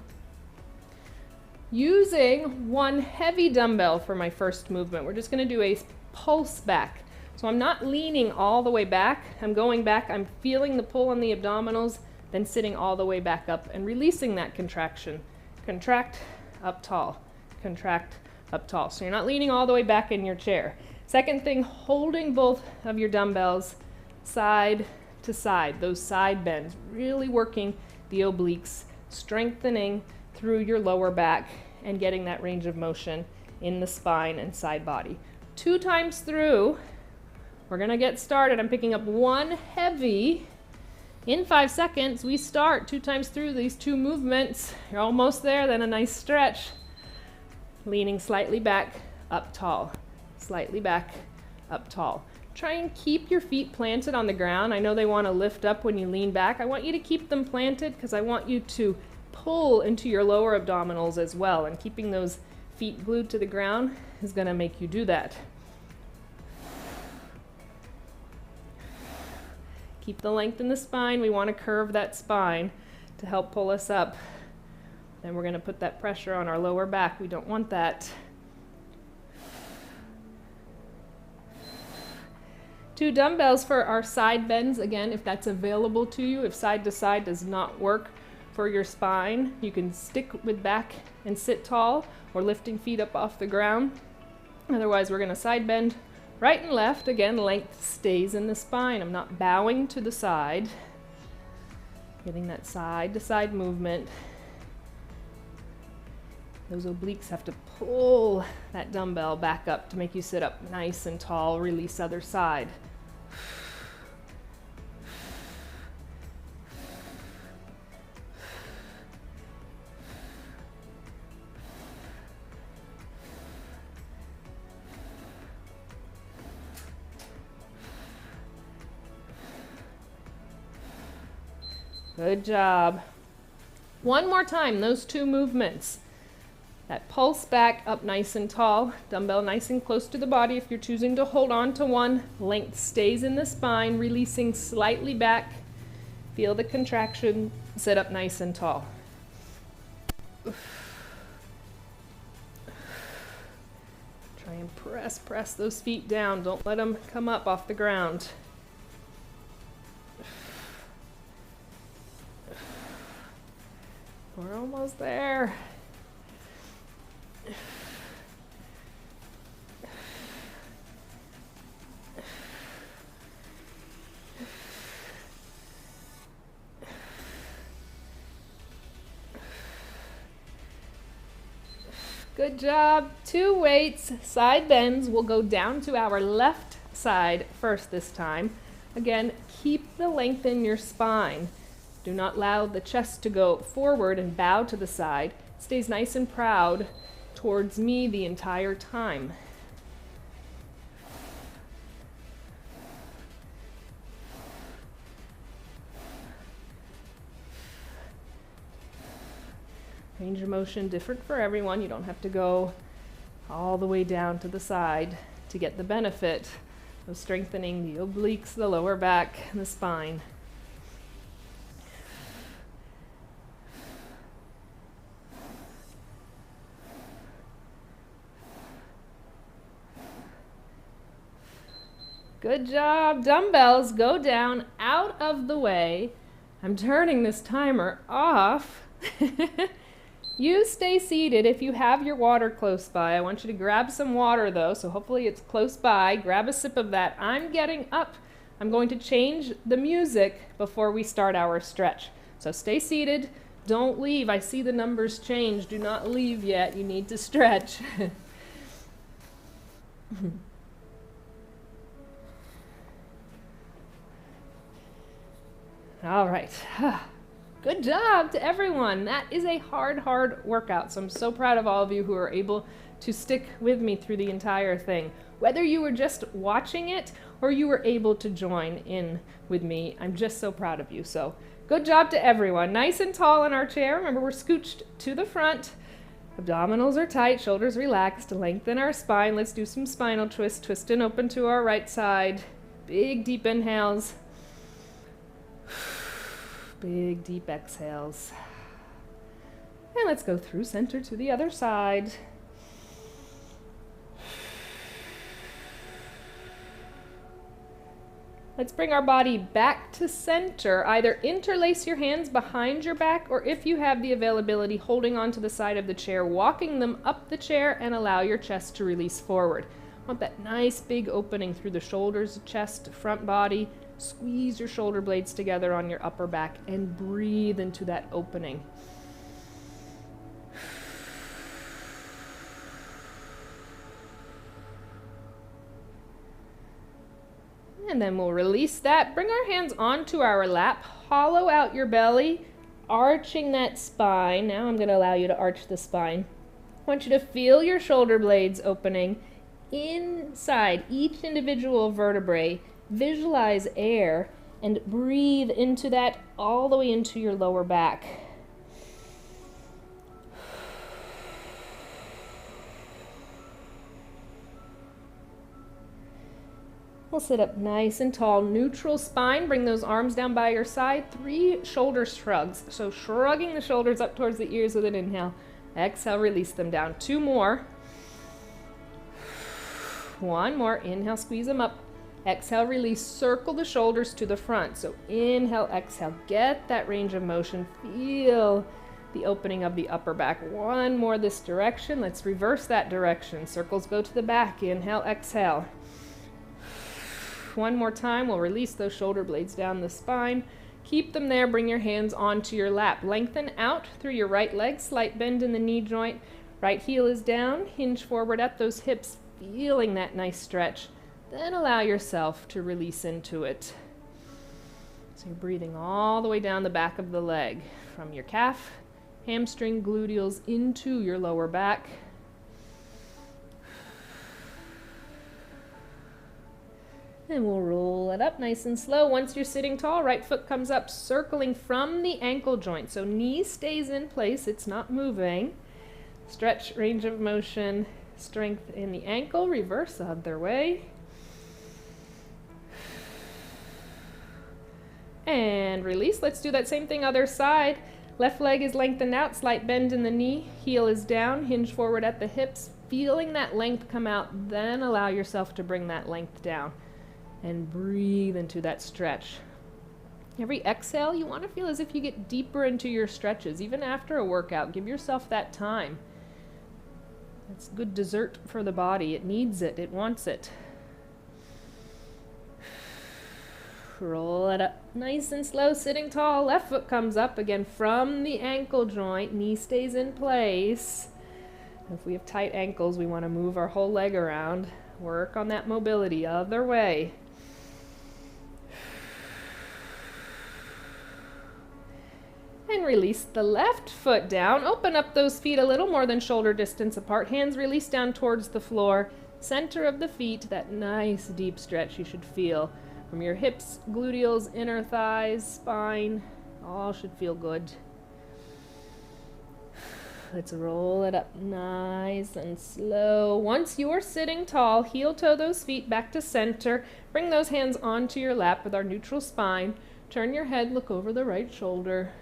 Using one heavy dumbbell for my first movement. We're just going to do a pulse back. So I'm not leaning all the way back. I'm going back. I'm feeling the pull on the abdominals, then sitting all the way back up and releasing that contraction. Contract, up tall. Contract, up tall. So you're not leaning all the way back in your chair. Second thing, holding both of your dumbbells side to side. Those side bends, really working the obliques, strengthening through your lower back and getting that range of motion in the spine and side body. 2 times through. We're gonna get started. I'm picking up one heavy. In 5 seconds, we start 2 times through these 2 movements. You're almost there, then a nice stretch. Leaning slightly back, up tall. Slightly back, up tall. Try and keep your feet planted on the ground. I know they wanna lift up when you lean back. I want you to keep them planted because I want you to pull into your lower abdominals as well. And keeping those feet glued to the ground is gonna make you do that. Keep the length in the spine. We want to curve that spine to help pull us up. Then we're going to put that pressure on our lower back. We don't want that. 2 dumbbells for our side bends. Again, if that's available to you, if side to side does not work for your spine, you can stick with back and sit tall or lifting feet up off the ground. Otherwise, we're going to side bend right and left. Again, length stays in the spine. I'm not bowing to the side. Getting that side to side movement. Those obliques have to pull that dumbbell back up to make you sit up nice and tall. Release other side. Good job. One more time, those 2 movements. That pulse back up nice and tall, dumbbell nice and close to the body. If you're choosing to hold on to one, length stays in the spine, releasing slightly back. Feel the contraction, sit up nice and tall. Try and press those feet down. Don't let them come up off the ground. We're almost there. Good job. 2 weights, side bends. We'll go down to our left side first this time. Again, keep the length in your spine. Do not allow the chest to go forward and bow to the side. It stays nice and proud towards me the entire time. Range of motion different for everyone. You don't have to go all the way down to the side to get the benefit of strengthening the obliques, the lower back, and the spine. Good job. Dumbbells go down out of the way. I'm turning this timer off. You stay seated if you have your water close by. I want you to grab some water though, so hopefully it's close by. Grab a sip of that. I'm getting up. I'm going to change the music before we start our stretch. So stay seated. Don't leave. I see the numbers change. Do not leave yet. You need to stretch. All right. Good job to everyone. That is a hard workout. So I'm so proud of all of you who are able to stick with me through the entire thing. Whether you were just watching it or you were able to join in with me, I'm just so proud of you. So good job to everyone. Nice and tall in our chair. Remember, we're scooched to the front. Abdominals are tight, shoulders relaxed. Lengthen our spine. Let's do some spinal twists. Twist and open to our right side. Big, deep inhales. Big, deep exhales. And let's go through center to the other side. Let's bring our body back to center. Either interlace your hands behind your back, or if you have the availability, holding onto the side of the chair, walking them up the chair, and allow your chest to release forward. Want that nice big opening through the shoulders, chest, front body. Squeeze your shoulder blades together on your upper back and breathe into that opening. And then we'll release that. Bring our hands onto our lap. Hollow out your belly, arching that spine. Now I'm going to allow you to arch the spine. I want you to feel your shoulder blades opening inside each individual vertebrae. Visualize air and breathe into that all the way into your lower back. We'll sit up nice and tall, neutral spine. Bring those arms down by your side. 3 shoulder shrugs. So shrugging the shoulders up towards the ears with an inhale. Exhale, release them down. 2 more. 1 more. Inhale, squeeze them up. Exhale, release, circle the shoulders to the front. So inhale, exhale, get that range of motion. Feel the opening of the upper back. 1 more this direction. Let's reverse that direction. Circles go to the back. Inhale, exhale. 1 more time. We'll release those shoulder blades down the spine. Keep them there. Bring your hands onto your lap. Lengthen out through your right leg. Slight bend in the knee joint. Right heel is down. Hinge forward at those hips. Feeling that nice stretch. Then allow yourself to release into it. So you're breathing all the way down the back of the leg, from your calf, hamstring, gluteals into your lower back. And we'll roll it up nice and slow. Once you're sitting tall, right foot comes up, circling from the ankle joint. So knee stays in place, it's not moving. Stretch, range of motion, strength in the ankle, reverse the other way. And release. Let's do that same thing other side. Left leg is lengthened out, slight bend in the knee, heel is down, hinge forward at the hips, feeling that length come out, then allow yourself to bring that length down and breathe into that stretch. Every exhale, you want to feel as if you get deeper into your stretches, even after a workout. Give yourself that time. It's good dessert for the body. It needs it. It wants it. Roll it up nice and slow, sitting tall. Left foot comes up again from the ankle joint. Knee stays in place. If we have tight ankles, we want to move our whole leg around. Work on that mobility. Other way. And release the left foot down. Open up those feet a little more than shoulder distance apart. Hands release down towards the floor. Center of the feet, that nice deep stretch you should feel. From your hips, gluteals, inner thighs, spine, all should feel good. Let's roll it up nice and slow. Once you're sitting tall, heel toe those feet back to center. Bring those hands onto your lap with our neutral spine. Turn your head, look over the right shoulder.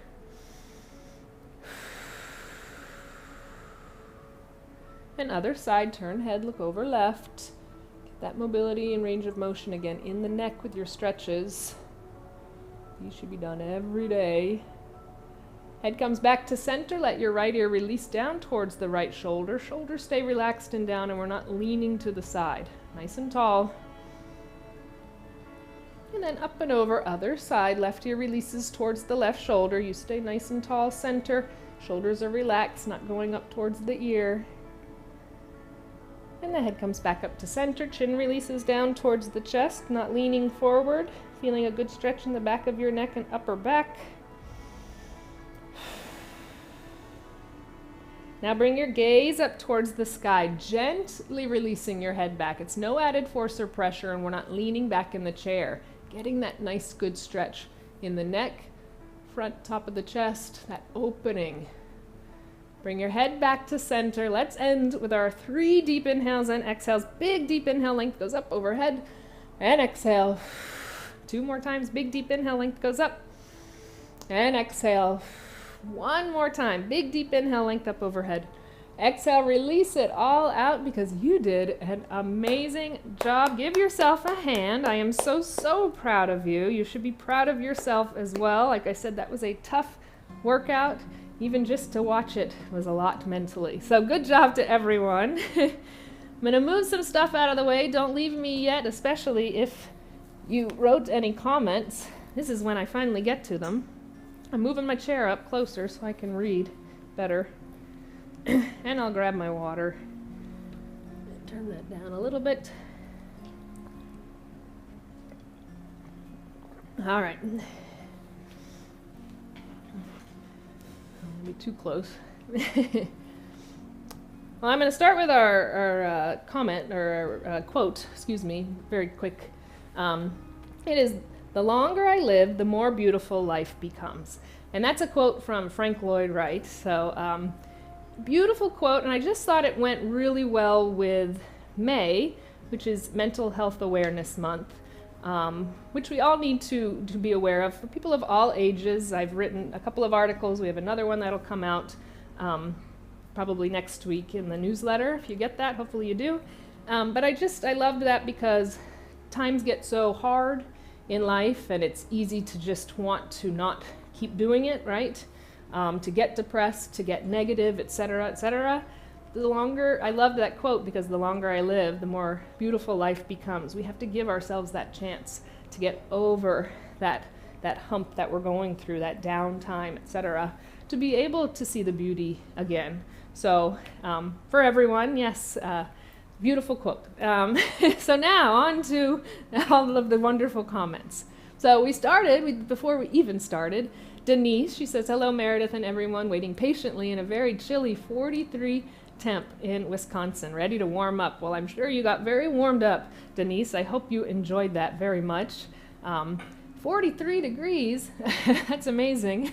And other side, turn head, look over left. That mobility and range of motion again in the neck with your stretches. These should be done every day. Head comes back to center. Let your right ear release down towards the right shoulder. Shoulders stay relaxed and down, and we're not leaning to the side. Nice and tall. And then up and over, other side. Left ear releases towards the left shoulder. You stay nice and tall, center. Shoulders are relaxed, not going up towards the ear. And the head comes back up to center. Chin releases down towards the chest, not leaning forward. Feeling a good stretch in the back of your neck and upper back. Now bring your gaze up towards the sky, gently releasing your head back. It's no added force or pressure, and we're not leaning back in the chair. Getting that nice good stretch in the neck, front, top of the chest, that opening. Bring your head back to center. Let's end with our 3 deep inhales and exhales. Big deep inhale, length goes up overhead, and exhale. 2 more times, big deep inhale, length goes up, and exhale. 1 more time, big deep inhale, length up overhead. Exhale, release it all out because you did an amazing job. Give yourself a hand. I am so, so proud of you. You should be proud of yourself as well. Like I said, that was a tough workout. Even just to watch it was a lot mentally. So good job to everyone. I'm gonna move some stuff out of the way. Don't leave me yet, especially if you wrote any comments. This is when I finally get to them. I'm moving my chair up closer so I can read better. And I'll grab my water. Turn that down a little bit. All right. Don't be too close. Well, I'm going to start with our comment, or our quote, excuse me, very quick. It is, "The longer I live, the more beautiful life becomes." And that's a quote from Frank Lloyd Wright. So beautiful quote, and I just thought it went really well with May, which is Mental Health Awareness Month, which we all need to be aware of. For people of all ages, I've written a couple of articles. We have another one that'll come out probably next week in the newsletter, if you get that. Hopefully you do. But I loved that because times get so hard in life, and it's easy to just want to not keep doing it, right? To get depressed, to get negative, etc., etc. The longer, I love that quote because the longer I live, the more beautiful life becomes. We have to give ourselves that chance to get over that hump that we're going through, that downtime, etc., to be able to see the beauty again. So for everyone, yes, beautiful quote. So now on to all of the wonderful comments. So before we even started, Denise, she says, "Hello, Meredith and everyone, waiting patiently in a very chilly 43 temp in Wisconsin, ready to warm up." Well, I'm sure you got very warmed up, Denise. I hope you enjoyed that very much. 43 degrees, that's amazing.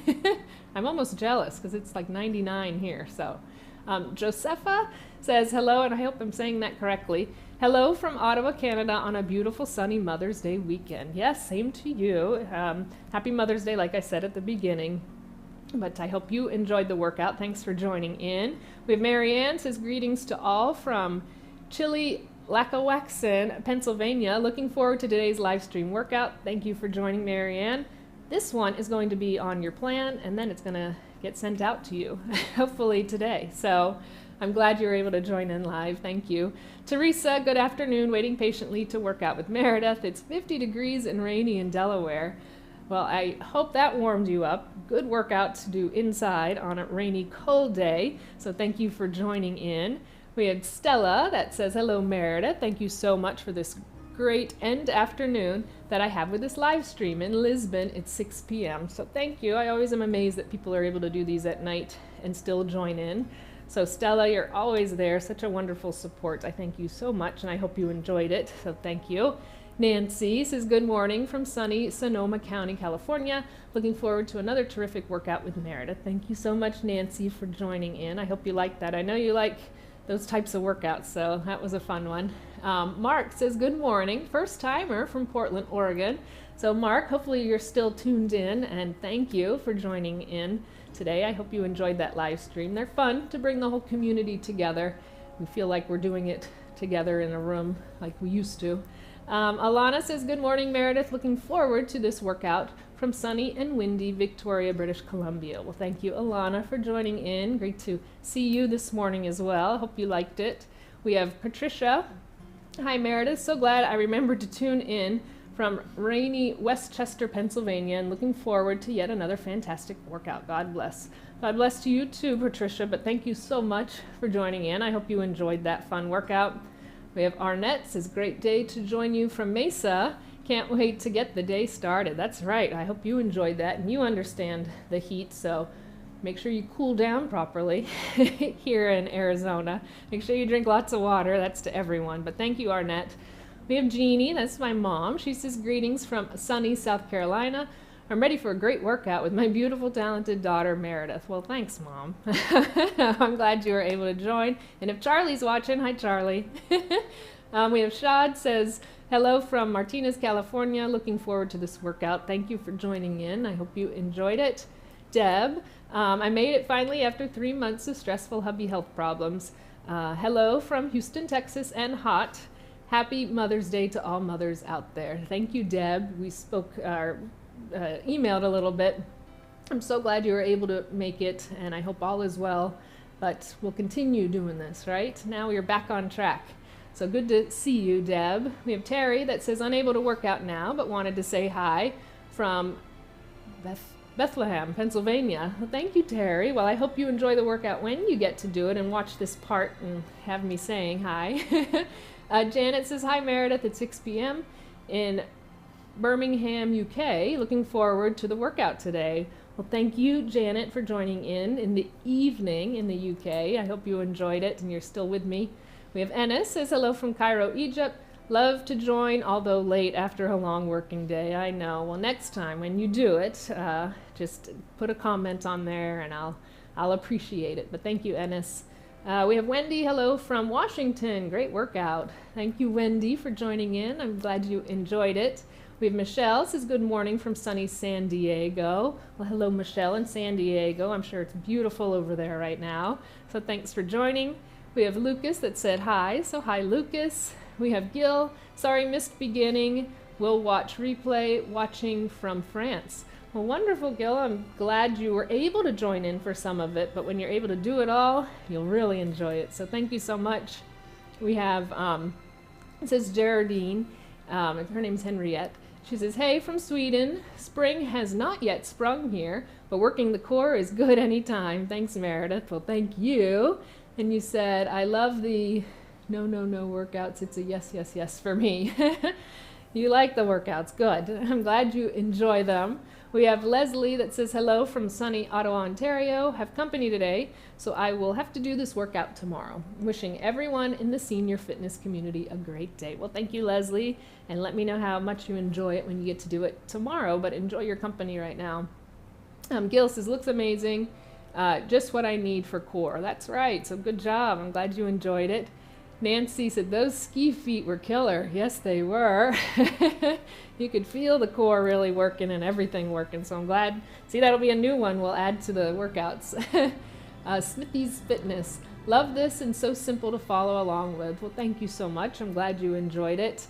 I'm almost jealous because it's like 99 here. So Josepha says, "Hello," and I hope I'm saying that correctly. "Hello from Ottawa, Canada on a beautiful sunny Mother's Day weekend." Yes, same to you. Happy Mother's Day, like I said at the beginning. But I hope you enjoyed the workout. Thanks for joining in. We have Marianne says, "Greetings to all from chilly Lackawaxen, Pennsylvania. Looking forward to today's live stream workout." Thank you for joining, Marianne. This one is going to be on your plan, and then it's going to get sent out to you, hopefully today. So I'm glad you were able to join in live. Thank you. Teresa, good afternoon. Waiting patiently to work out with Meredith. It's 50 degrees and rainy in Delaware. Well, I hope that warmed you up. Good workout to do inside on a rainy, cold day. So thank you for joining in. We had Stella that says, "Hello, Meredith. Thank you so much for this great end afternoon that I have with this live stream in Lisbon. It's 6 p.m. So thank you. I always am amazed that people are able to do these at night and still join in. So Stella, you're always there. Such a wonderful support. I thank you so much, and I hope you enjoyed it. So thank you. Nancy says, "Good morning from sunny Sonoma County, California. Looking forward to another terrific workout with Meredith." Thank you so much, Nancy, for joining in. I hope you like that. I know you like those types of workouts, so that was a fun one. Mark says, "Good morning. First timer from Portland, Oregon." So Mark, hopefully you're still tuned in, and thank you for joining in today. I hope you enjoyed that live stream. They're fun to bring the whole community together. We feel like we're doing it together in a room like we used to. Alana says, "Good morning, Meredith. Looking forward to this workout from sunny and windy Victoria, British Columbia. Well, thank you, Alana, for joining in. Great to see you this morning as well. Hope you liked it. We have Patricia. Hi, Meredith. So glad I remembered to tune in from rainy Westchester, Pennsylvania, and looking forward to yet another fantastic workout. God bless. God bless to you too, Patricia, but thank you so much for joining in. I hope you enjoyed that fun workout. We have Arnett. Says, great day to join you from Mesa. Can't wait to get the day started. That's right. I hope you enjoyed that and you understand the heat, so make sure you cool down properly here in Arizona. Make sure you drink lots of water. That's to everyone, but thank you, Arnett. We have Jeannie. That's my mom. She says, greetings from sunny South Carolina. I'm ready for a great workout with my beautiful, talented daughter, Meredith. Well, thanks, Mom. I'm glad you were able to join. And if Charlie's watching, hi, Charlie. We have Shad. Says, hello from Martinez, California. Looking forward to this workout. Thank you for joining in. I hope you enjoyed it. Deb, I made it finally after 3 months of stressful hubby health problems. Hello from Houston, Texas, and hot. Happy Mother's Day to all mothers out there. Thank you, Deb. We spoke, emailed a little bit. I'm so glad you were able to make it, and I hope all is well. But we'll continue doing this, right? Now we are back on track. So good to see you, Deb. We have Terry that says, unable to work out now, but wanted to say hi from Bethlehem, Pennsylvania. Well, thank you, Terry. Well, I hope you enjoy the workout when you get to do it and watch this part and have me saying hi. Janet says, hi, Meredith, at 6 p.m. in Birmingham, UK. Looking forward to the workout today. Well, thank you, Janet, for joining in the evening in the UK. I hope you enjoyed it and you're still with me. We have Ennis says, hello from Cairo, Egypt. Love to join, although late after a long working day. I know. Well, next time when you do it, just put a comment on there and I'll appreciate it. But thank you, Ennis. We have Wendy. Hello from Washington. Great workout. Thank you, Wendy, for joining in. I'm glad you enjoyed it. We have Michelle. Says, good morning from sunny San Diego. Well, hello, Michelle in San Diego. I'm sure it's beautiful over there right now. So thanks for joining. We have Lucas that said hi. So hi, Lucas. We have Gil. Sorry, missed beginning. We'll watch replay, watching from France. Well, wonderful, Gil. I'm glad you were able to join in for some of it, but when you're able to do it all, you'll really enjoy it. So thank you so much. We have, it says Geraldine. Her name's Henriette. She says, hey, from Sweden. Spring has not yet sprung here, but working the core is good anytime. Thanks, Meredith. Well, thank you. And you said, I love the no workouts. It's a yes, yes, yes for me. You like the workouts. Good. I'm glad you enjoy them. We have Leslie that says, hello from sunny Ottawa, Ontario. Have company today, so I will have to do this workout tomorrow. Wishing everyone in the senior fitness community a great day. Well, thank you, Leslie, and let me know how much you enjoy it when you get to do it tomorrow, but enjoy your company right now. Gil says, looks amazing. Just what I need for core. That's right, so good job. I'm glad you enjoyed it. Nancy said, those ski feet were killer. Yes, they were. You could feel the core really working and everything working, so I'm glad. See, that'll be a new one we'll add to the workouts. Smithy's Fitness. Love this and so simple to follow along with. Well, thank you so much. I'm glad you enjoyed it.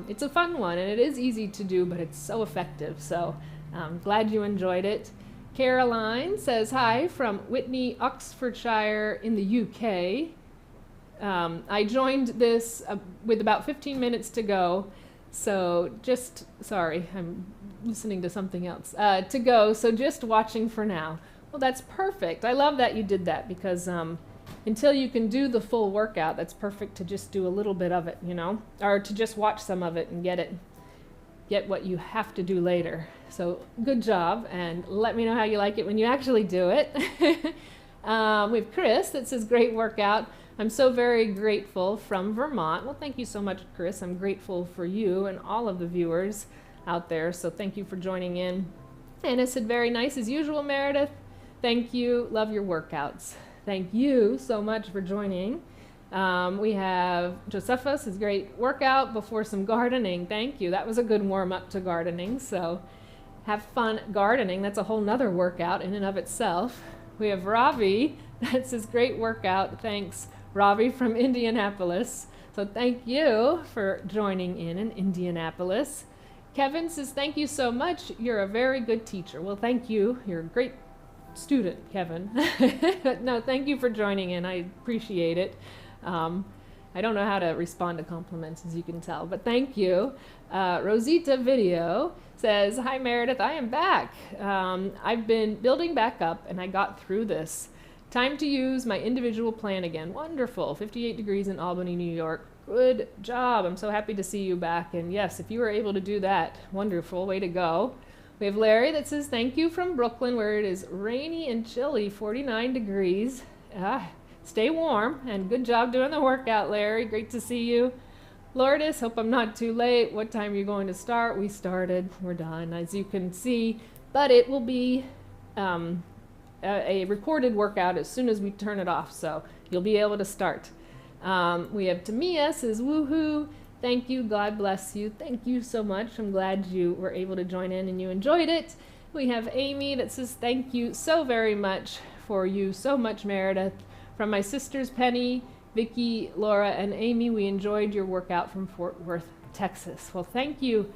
It's a fun one, and it is easy to do, but it's so effective, so I'm glad you enjoyed it. Caroline says, hi from Whitney, Oxfordshire in the UK. I joined this with about 15 minutes to go, so sorry, I'm listening to something else, to go, so just watching for now. Well, that's perfect. I love that you did that because until you can do the full workout, that's perfect to just do a little bit of it, you know, or to just watch some of it and get what you have to do later. So good job, and let me know how you like it when you actually do it. We have Chris that says, great workout. I'm so very grateful from Vermont. Well, thank you so much, Chris. I'm grateful for you and all of the viewers out there, so thank you for joining in. Anna said, very nice as usual, Meredith. Thank you. Love your workouts. Thank you so much for joining. We have Josepha says, great workout before some gardening. Thank you. That was a good warm-up to gardening, so have fun gardening. That's a whole nother workout in and of itself. We have Ravi that says, great workout. Thanks, Ravi from Indianapolis. So thank you for joining in Indianapolis. Kevin says, thank you so much. You're a very good teacher. Well, thank you. You're a great student, Kevin. No, thank you for joining in. I appreciate it. I don't know how to respond to compliments, as you can tell, but thank you. Rosita Video says, hi Meredith, I am back. I've been building back up and I got through this. Time to use my individual plan again. Wonderful. 58 degrees in Albany, New York. Good job. I'm so happy to see you back. And yes, if you were able to do that, wonderful. Way to go. We have Larry that says, thank you from Brooklyn, where it is rainy and chilly, 49 degrees. Stay warm, and good job doing the workout, Larry. Great to see you. Lourdes, hope I'm not too late. What time are you going to start? We started. We're done, as you can see. But it will be a recorded workout as soon as we turn it off, so you'll be able to start. We have Tamia says, woohoo. Thank you. God bless you. Thank you so much. I'm glad you were able to join in and you enjoyed it. We have Amy that says, thank you so very much for you so much, Meredith. From my sisters, Penny, Vicky, Laura, and Amy, we enjoyed your workout from Fort Worth, Texas. Well, thank you,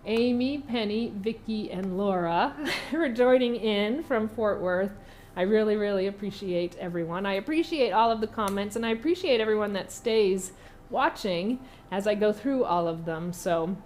Amy, Penny, Vicky, and Laura for joining in from Fort Worth. I really, really appreciate everyone. I appreciate all of the comments, and I appreciate everyone that stays watching as I go through all of them. So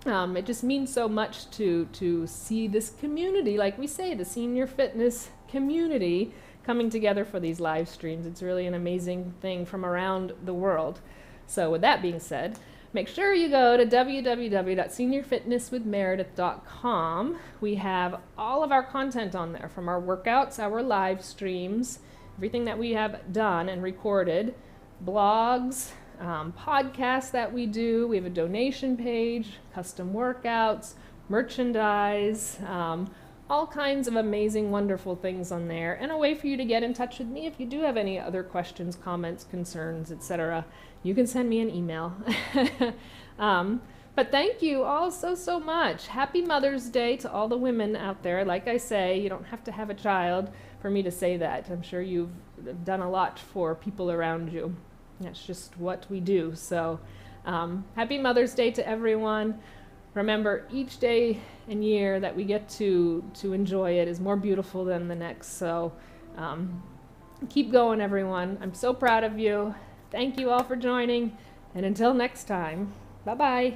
it just means so much to see this community, like we say, the senior fitness community coming together for these live streams. It's really an amazing thing from around the world. So with that being said, make sure you go to www.seniorfitnesswithmeredith.com. We have all of our content on there, from our workouts, our live streams, everything that we have done and recorded, blogs, podcasts that we do. We have a donation page, custom workouts, merchandise, all kinds of amazing, wonderful things on there, and a way for you to get in touch with me if you do have any other questions, comments, concerns, etc. You can send me an email. But thank you all so much. Happy Mother's Day to all the women out there. Like I say, you don't have to have a child for me to say that. I'm sure you've done a lot for people around you. That's just what we do. So happy Mother's Day to everyone. Remember, each day and year that we get to enjoy it is more beautiful than the next. So keep going, everyone. I'm so proud of you. Thank you all for joining. And until next time, bye-bye.